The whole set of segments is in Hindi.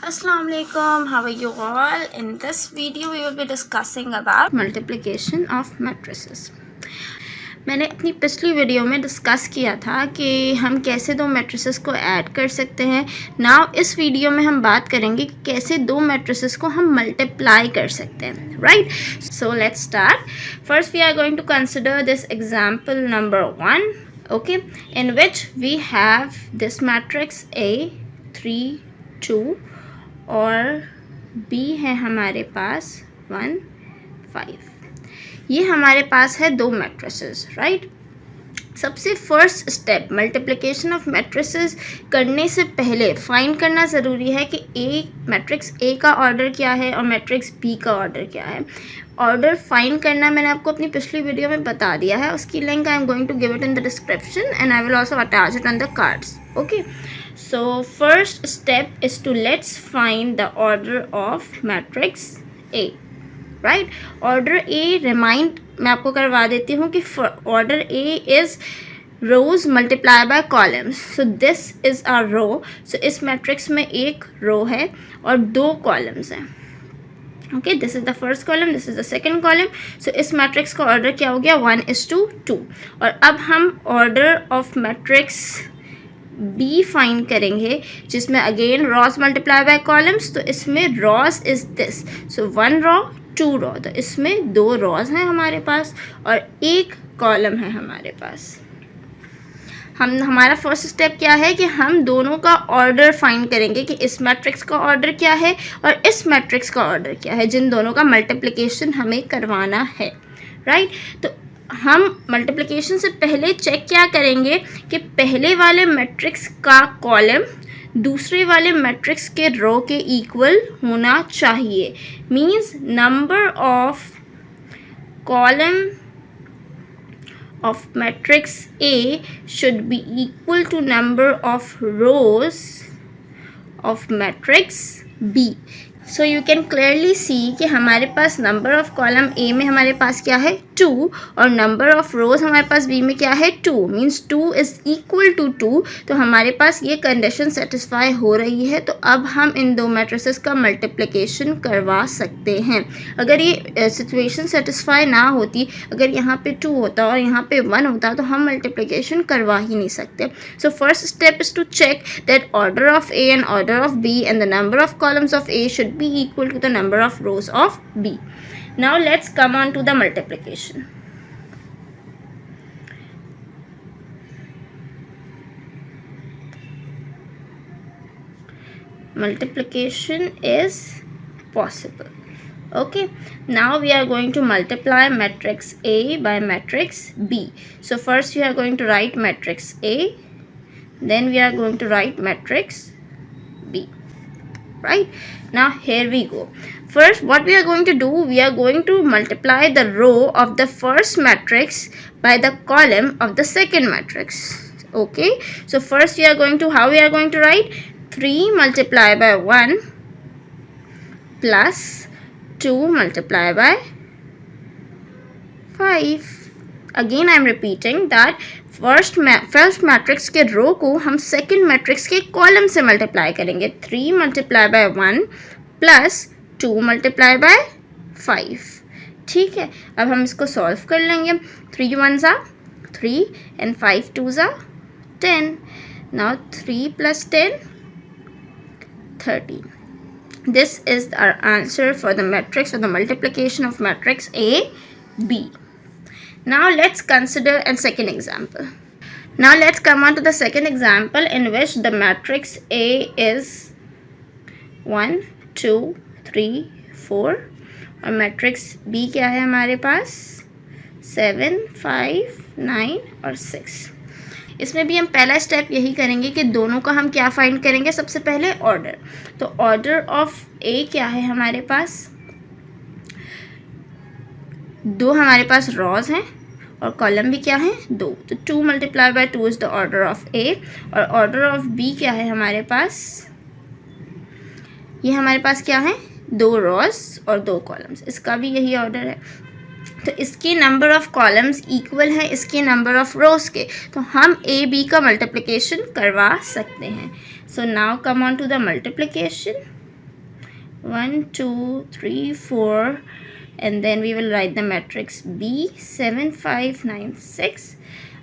Assalamu alaikum, how are you all? In this video we will be discussing about multiplication of matrices. मैंने अपनी पिछली वीडियो में डिस्कस किया था कि हम कैसे दो मैट्रिसेस को ऐड कर सकते हैं. नाउ इस वीडियो में हम बात करेंगे कि कैसे दो मैट्रिसेस को हम मल्टीप्लाई कर सकते हैं. Right, so let's start. First we are going to consider this example number 1, okay, in which we have this matrix A 3 2 और B है हमारे पास 1 5. ये हमारे पास है दो मैट्रिसेस. राइट, सबसे first step multiplication of matrices करने से पहले फाइंड करना ज़रूरी है कि मैट्रिक्स ए का ऑर्डर क्या है और मैट्रिक्स बी का ऑर्डर क्या है. ऑर्डर फाइंड करना मैंने आपको अपनी पिछली वीडियो में बता दिया है. उसकी link I am going to give it in the description and I will also attach it on the cards. Okay, so first step is to let's find the order of matrix A. right, order A remind मैं आपको करवा देती हूँ कि order A is rows multiplied by columns. so this is a row. so इस matrix में एक row है और दो columns हैं. okay, this is the first column, this is the second column. so इस matrix का order क्या हो गया 1:2. और अब हम order of matrix be find करेंगे जिसमें again rows multiply by columns. तो इसमें rows is this, so 1 row 2 row. तो इसमें 2 रॉस हैं हमारे पास और एक कॉलम है हमारे पास. हमारा फर्स्ट स्टेप क्या है कि हम दोनों का ऑर्डर फाइंड करेंगे कि इस मैट्रिक्स का ऑर्डर क्या है और इस मैट्रिक्स का ऑर्डर क्या है, जिन दोनों का मल्टीप्लिकेशन हमें करवाना है. राइट, तो हम मल्टीप्लिकेशन से पहले चेक क्या करेंगे कि पहले वाले मैट्रिक्स का कॉलम दूसरे वाले मैट्रिक्स के रो के इक्वल होना चाहिए. Means number of column of matrix A should be equal to number of rows of matrix B. So you can clearly see कि हमारे पास नंबर ऑफ कॉलम ए में हमारे पास क्या है 2 और नंबर ऑफ रोज हमारे पास बी में क्या है 2. Means 2 is equal to 2. तो हमारे पास ये कंडीशन सेटिस्फाई हो रही है. तो अब हम इन दो मैट्रिसेस का मल्टीप्लिकेशन करवा सकते हैं. अगर ये सिचुएशन सेटिस्फाई ना होती, अगर यहाँ पे 2 होता और यहाँ पे 1 होता, तो हम मल्टीप्लिकेशन करवा ही नहीं सकते. So first step is to check that order of A and order of B and the number of columns of A should be equal to the number of rows of B. Now let's come on to the multiplication. Multiplication is possible. Okay, now we are going to multiply matrix A by matrix B. So first we are going to write matrix A, then we are going to write matrix B. Right, now here we go. First what we are going to do, we are going to multiply the row of the first matrix by the column of the second matrix. Okay, so first we are going to, how we are going to write 3 multiplied by 1 plus 2 multiplied by 5. Again I am repeating that first matrix के रो को हम सेकंड मैट्रिक्स के कॉलम से मल्टीप्लाई करेंगे. 3 multiply by 1 plus 2 multiply bye 5. ठीक है, अब हम इसको सॉल्व कर लेंगे. 3 1 ज़ा 3 एंड 5 2 ज़ा 10. Now 3 plus 10 13. This is our answer for the matrix और the multiplication of matrix A B. Now let's consider a second example. Now let's come on to the second example in which the matrix A is 1 2 3 4 और matrix B क्या है हमारे पास 7 5 9 और 6. इसमें भी हम पहला स्टेप यही करेंगे कि दोनों का हम क्या फाइंड करेंगे. सबसे पहले ऑर्डर. तो ऑर्डर ऑफ A क्या है हमारे पास, दो हमारे पास रॉज हैं और कॉलम भी क्या है 2. तो 2 multiply by 2 is the order of A. और ऑर्डर ऑफ बी क्या है हमारे पास, ये हमारे पास क्या है 2 रॉज और 2 कॉलम्स. इसका भी यही ऑर्डर है. तो इसके नंबर ऑफ कॉलम्स इक्वल है इसके नंबर ऑफ रोज के. तो हम ए बी का मल्टीप्लिकेशन करवा सकते हैं. So now come on to the multiplication. 1 2 3 4 and then we will write the matrix B 7 5 9 6.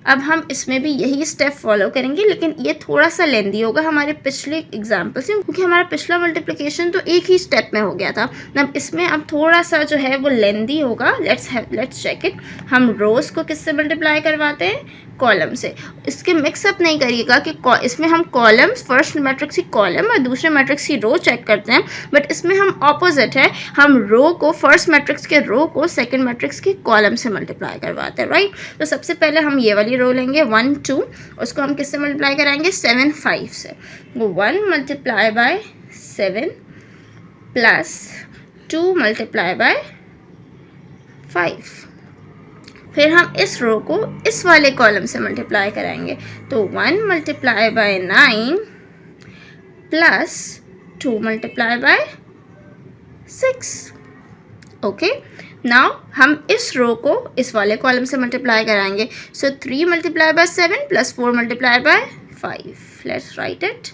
अब हम इसमें भी यही स्टेप फॉलो करेंगे, लेकिन ये थोड़ा सा लेंदी होगा हमारे पिछले एग्जाम्पल से, क्योंकि हमारा पिछला मल्टीप्लिकेशन तो एक ही स्टेप में हो गया था। अब इसमें अब थोड़ा सा जो है वो लेंदी होगा। Let's check it. हम रोज़ को किससे मल्टीप्लाई करवाते हैं? कॉलम से। इसके मिक्सअप नहीं करिएगा कि इसमें हम कॉलम्स, फर्स्ट मैट्रिक्स की कॉलम और दूसरे मैट्रिक्स की रो चेक करते हैं, बट इसमें हम ऑपोजिट है, हम रो को, फर्स्ट मैट्रिक्स के रो को सेकंड मैट्रिक्स की कॉलम से मल्टीप्लाई करवाते हैं, राइट। तो सबसे पहले हम ये वाली रो लेंगे 1 2, उसको हम किससे मल्टीप्लाई कराएंगे? 7 5 से। 1 multiply by 7 plus 2 multiply bye 5। फिर हम इस रो को इस वाले कॉलम से मल्टीप्लाई कराएंगे, तो 1 multiply by 9 plus 2 multiply bye 6। Okay, now हम इस रो को इस वाले कॉलम से मल्टीप्लाई कराएंगे, सो 3 multiply by 7 plus 4 multiply by 5। Let's write it.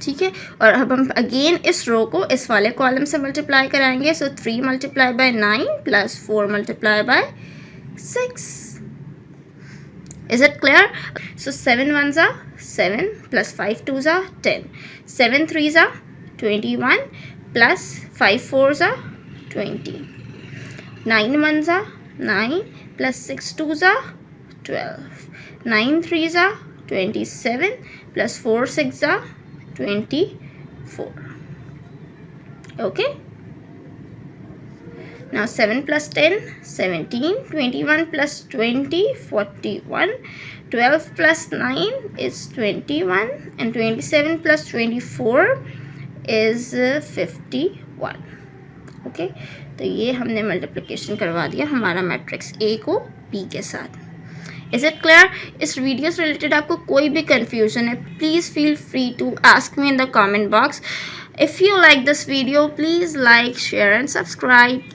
ठीक है, और अब हम अगेन इस रो को इस वाले कॉलम से मल्टीप्लाई कराएंगे, सो 3 multiply by 9 plus 4 multiply by 6। Is it clear? So 7 1s are 7 plus 5 2s are 10, 7 3s are 21 plus 5 4s are 20, 9 1s are 9 plus 6 2s are 12, 9 3s are 27 plus 4 6 are 24. Okay, now 7 plus 10 17, 21 plus 20 41, 12 plus 9 is 21 and 27 plus 24 is 51. Okay, तो ये हमने मल्टीप्लिकेशन करवा दिया हमारा मैट्रिक्स ए को बी के साथ। Is it clear? इस वीडियो से रिलेटेड आपको कोई भी कन्फ्यूजन है, please feel free to ask me in the comment box. If you like this video, please like, share and subscribe.